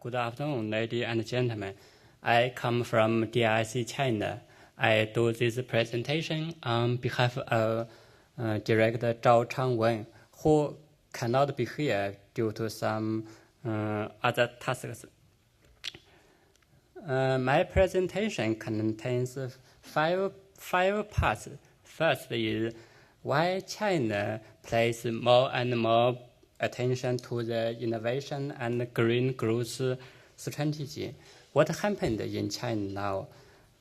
Good afternoon, ladies and gentlemen. I come from DRC, China. I do this presentation on behalf of Director Zao Changwen, who cannot be here due to some other tasks. My presentation contains five parts. First is why China places more and more attention to the innovation and green growth strategy. What happened in China now?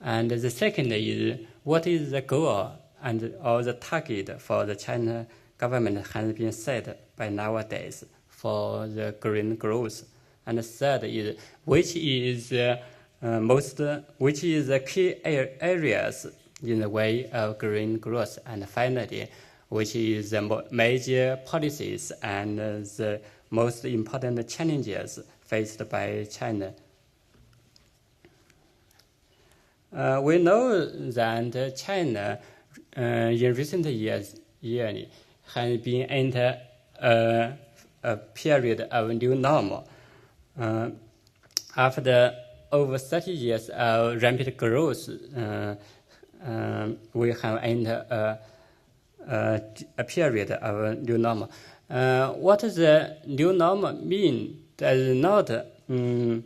And the second is what is the goal and or the target for the China government has been set by nowadays for the green growth. And the third is which is the key areas in the way of green growth, and finally, which is the major policies and the most important challenges faced by China. We know that China in recent years has been entered a period of new normal. After over 30 years of rapid growth, we have entered a period of new normal. What the new normal mean does not mean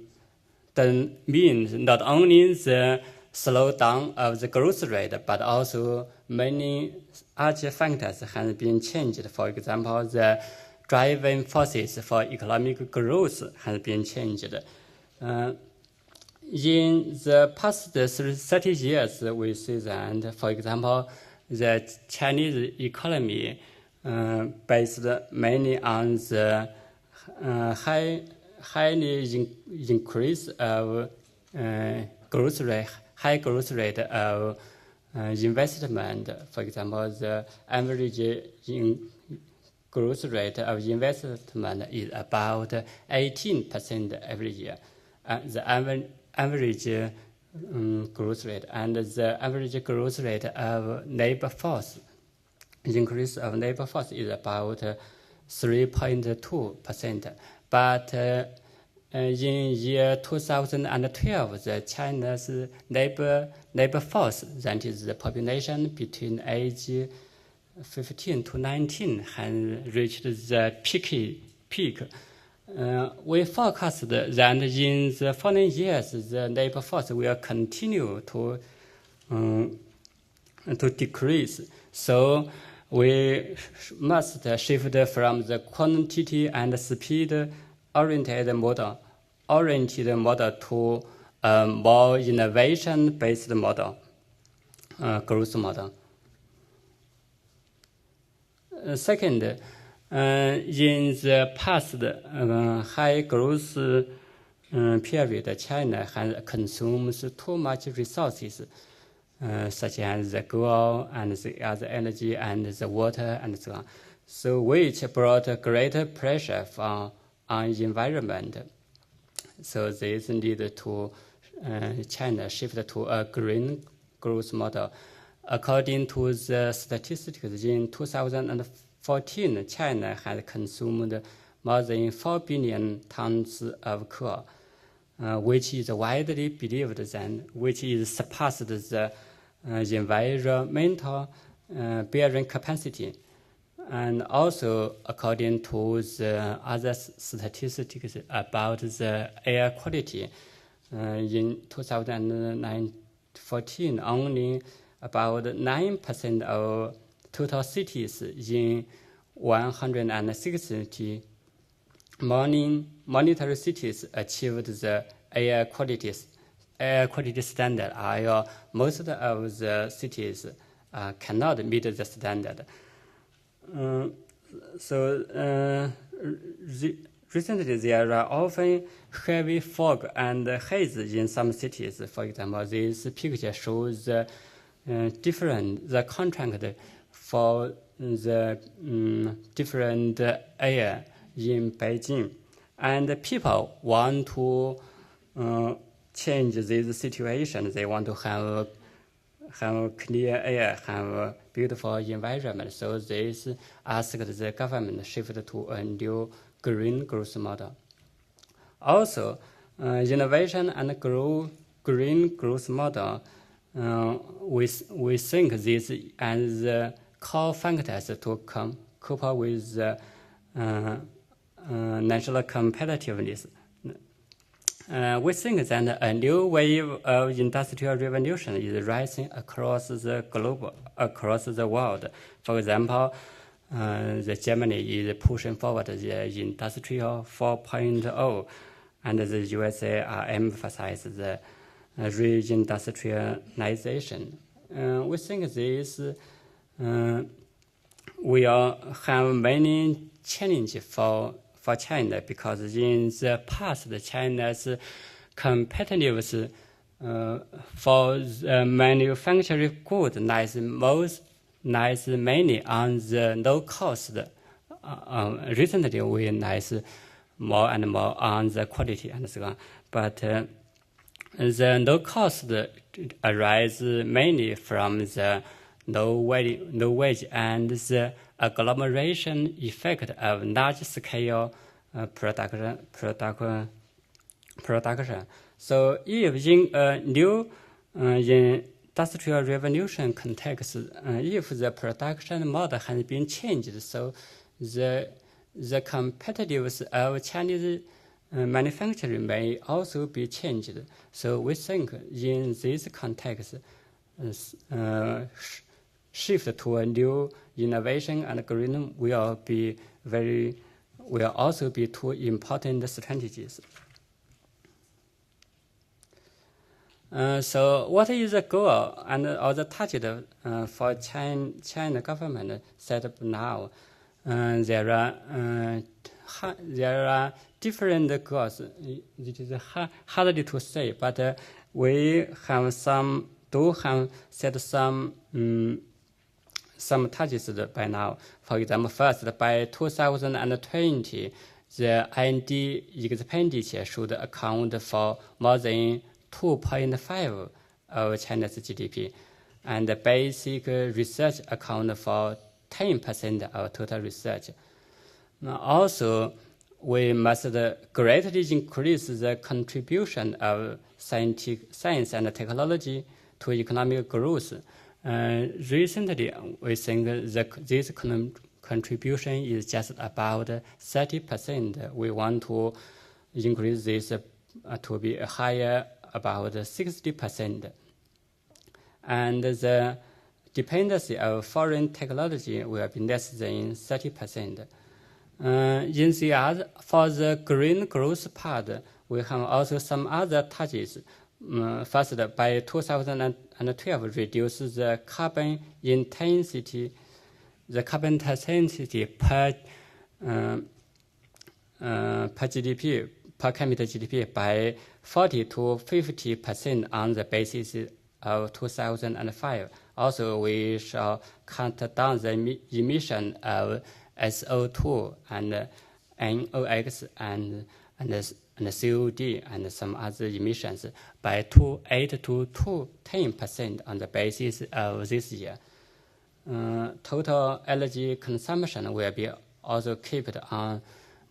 not only the slowdown of the growth rate, but also many other factors have been changed. For example, the driving forces for economic growth has been changed. In the past 30 years, we see that, for example, the Chinese economy based mainly on the highly increase of high growth rate of investment. For example, the average growth rate of investment is about 18% every year. The average growth rate and the average growth rate of labor force, increase of labor force is about 3.2%. But in year 2012, the China's labor force, that is the population between age 15 to 19, has reached the peak. We forecast that in the following years, the labor force will continue to decrease. So we must shift from the quantity and speed-oriented model to a more innovation-based model, growth model. Second, in the past high growth period, China has consumed too much resources, such as the coal and the other energy and the water and so on, so which brought greater pressure on environment. So this lead to China shift to a green growth model. According to the statistics, in 2014, China had consumed more than 4 billion tons of coal, which is widely believed which is surpassed the environmental bearing capacity. And also, according to the other statistics about the air quality, in 2014, only about 9% of total cities in 160 monetary cities achieved the air quality standard. Most of the cities cannot meet the standard. Recently, there are often heavy fog and haze in some cities. For example, this picture shows the contract for the different air in Beijing. And people want to change this situation. They want to have clear air, have beautiful environment. So this asked the government shift to a new green growth model. Also, innovation and green growth model, we think these as the core factors to cope with national competitiveness. We think that a new wave of industrial revolution is rising across the globe, across the world. For example, Germany is pushing forward the Industrial 4.0, and the USA are emphasizing the reindustrialization. We think this will have many challenges for China, because in the past, China's competitiveness for the manufacturing goods lies mainly on the low cost. Recently, we lies more and more on the quality and so on. But the low cost arises mainly from the low wage and the agglomeration effect of large-scale production. So if in a new industrial revolution context, if the production model has been changed, so the competitiveness of Chinese manufacturing may also be changed. So we think in this context, shift to a new innovation and green will also be two important strategies. So what is the goal and or the target for China government set up now? There are different goals. It is hardly to say, but we have set some targets by now. For example, first, by 2020, the R&D expenditure should account for more than 2.5% of China's GDP, and the basic research account for 10% of total research. Also, we must greatly increase the contribution of science and technology to economic growth. Recently, we think this contribution is just about 30%. We want to increase this to be higher, about 60%. And the dependency of foreign technology will be less than 30%. For the green growth part, we have also some other targets. First, by 2012, reduce the carbon intensity per GDP, per capita GDP by 40 to 50% on the basis of 2005. Also, we shall cut down the emission of SO2 and NOx and COD and some other emissions by 8 to 10% on the basis of this year. Total energy consumption will be also kept on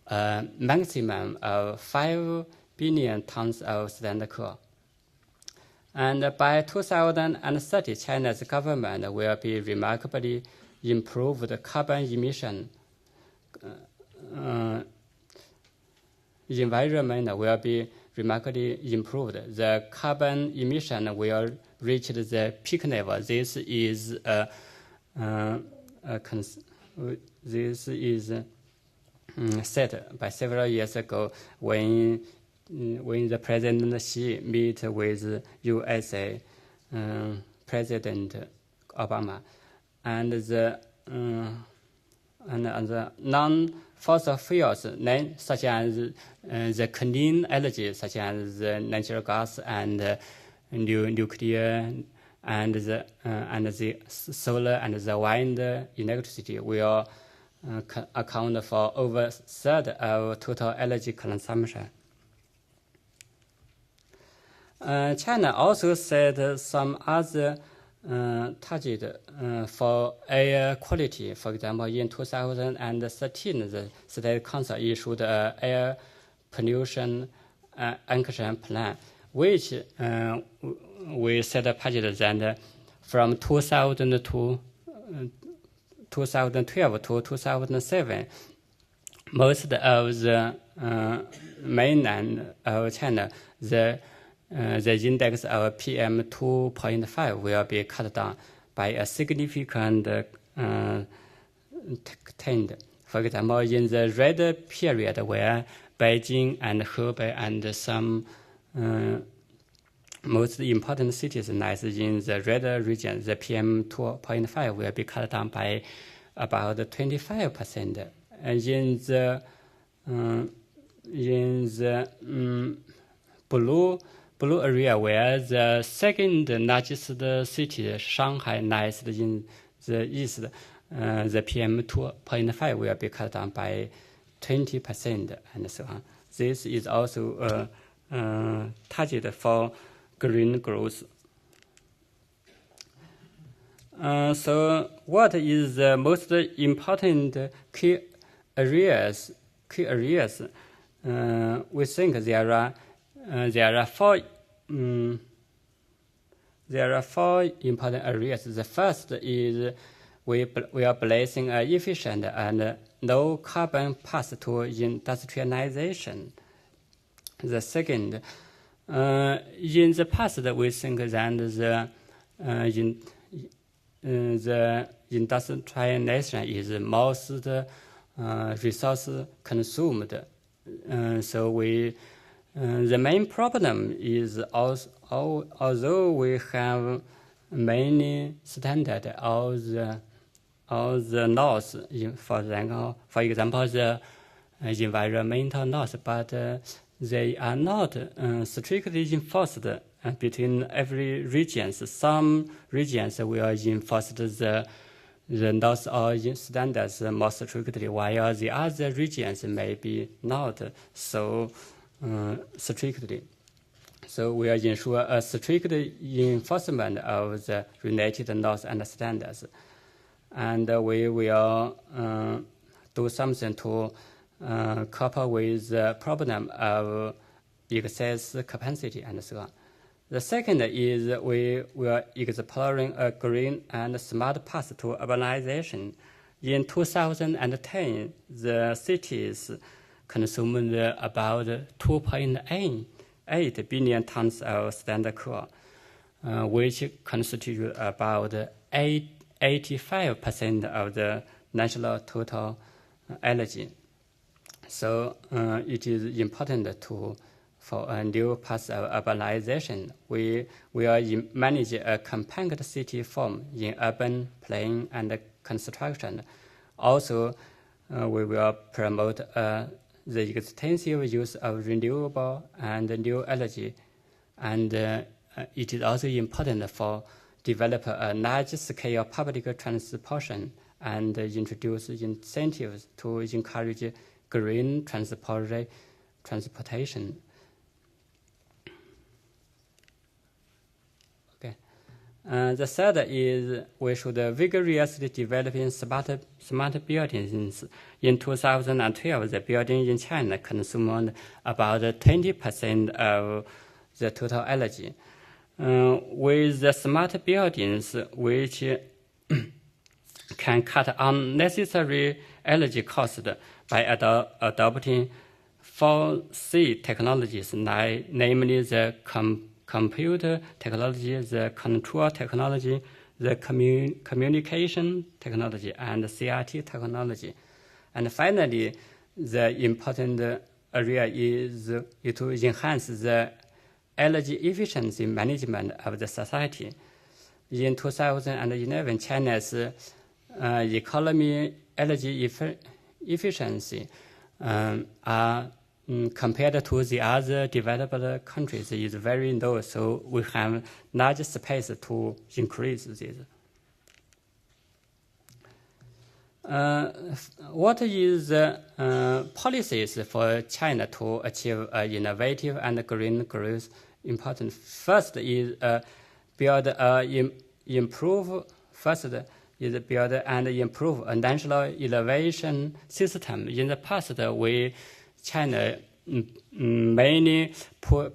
a maximum of 5 billion tons of standard coal. And by 2030, China's government will be remarkably improved carbon emission. Environment will be remarkably improved. The carbon emission will reach the peak level. This is set by several years ago when the President Xi met with USA President Obama, and the non-fossil fuels, such as the clean energy, such as natural gas and nuclear, and the solar and the wind electricity will account for over a third of total energy consumption. China also set some other target for air quality. For example, in 2013, the State Council issued an air pollution action plan, which we set a budget that from 2012 to 2007, most of the mainland of China, the index of PM 2.5 will be cut down by a significant trend. For example, in the red period where Beijing and Hebei and some most important cities lies in the red region, the PM 2.5 will be cut down by about 25%. And in the blue area, where the second largest city, Shanghai, lies in the east, the PM 2.5 will be cut down by 20% and so on. This is also a target for green growth. So what is the most important key areas? We think there are four important areas. The first is we are placing an efficient and low carbon path to industrialization. The second, in the past, we think that the industrialization is most resource consumed. So the main problem is although we have many standards, all the laws, for example, the environmental laws, but they are not strictly enforced between every region. Some regions will enforce the laws or standards more strictly, while the other regions may be not so strictly. So we will ensure a strict enforcement of the related laws and standards. And we will do something to couple with the problem of excess capacity and so on. The second is we are exploring a green and smart path to urbanization. In 2010, the cities consumed about 2.8 billion tons of standard coal, which constitute about 85% of the national total energy. So it is important for a new path of urbanization. We will manage a compact city form in urban planning and construction. Also, we will promote the extensive use of renewable and new energy. And it is also important for develop a large-scale public transportation and introduce incentives to encourage green transportation. Okay. The third is we should vigorously develop smart buildings. In 2012, the building in China consumed about 20% of the total energy. With the smart buildings, which can cut unnecessary energy costs by adopting 4C technologies, namely the computer technology, the control technology, the communication technology, and CRT technology. And finally, the important area is to enhance the energy efficiency management of the society. In 2011, China's economy energy efficiency compared to the other developed countries is very low, so we have large space to increase this. What is the policies for China to achieve innovative and green growth? Important. First is build and improve a national innovation system. In the past, China many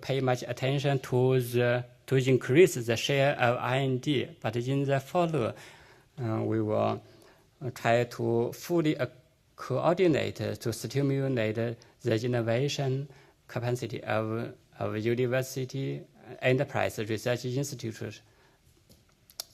pay much attention to increase the share of R&D, but in the follow, we will try to fully coordinate to stimulate the innovation capacity of university enterprise research institutes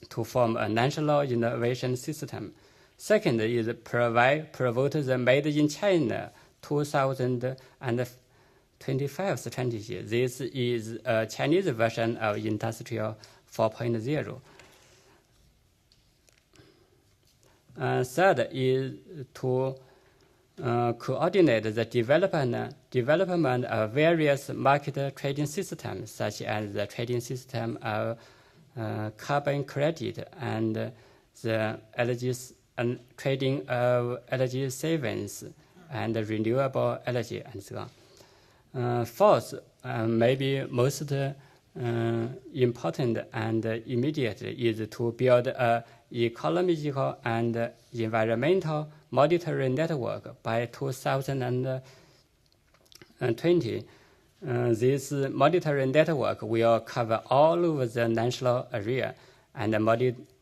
to form a national innovation system. Second is promote the Made in China 2025 strategy. This is a Chinese version of Industrial 4.0. Third is to coordinate the development of various market trading systems, such as the trading system of carbon credit and the trading of energy savings and renewable energy, and so on. Fourth, maybe most important and immediate is to build a ecological and environmental monitoring network by 2020. This monitoring network will cover all over the national area and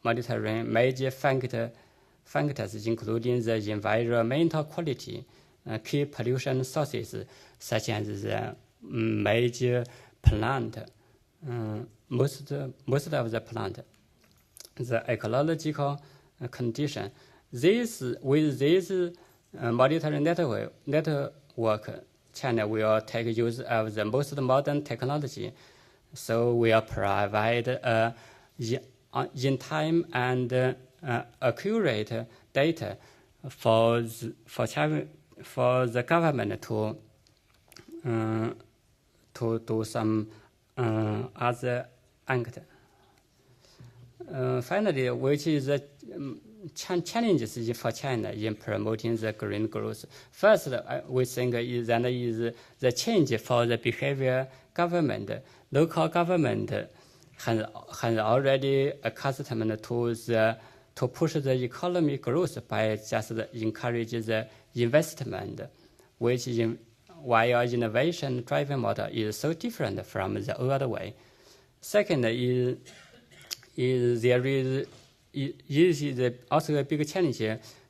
monitoring major factors including the environmental quality, key pollution sources such as the major plant, most of the plant, the ecological condition. With this monitoring network, China will take use of the most modern technology, so we will provide in-time and accurate data for the government to do some other act. Finally, which is the challenges for China in promoting the green growth. First, we think is the change for the behavior government. Local government has already accustomed to push the economic growth by just encourage the investment, which while innovation driving model is so different from the old way. Second is there is also a big challenge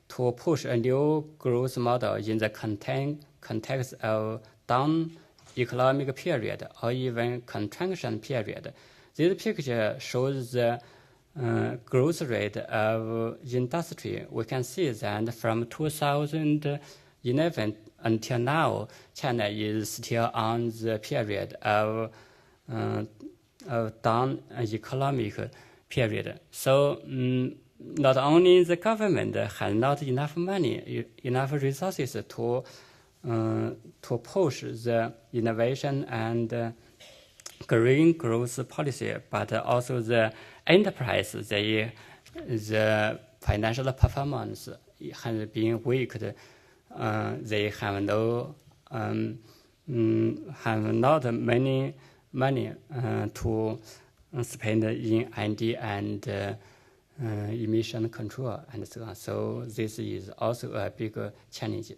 to push a new growth model in the context of down economic period or even contraction period. This picture shows the growth rate of industry. We can see that from 2011 until now, China is still on the period of down economic period. So not only the government has not enough money, enough resources to push the innovation and green growth policy, but also the enterprise, the financial performance has been weak. They have not many money to spend in R&D and emission control and so on. So this is also a big challenge.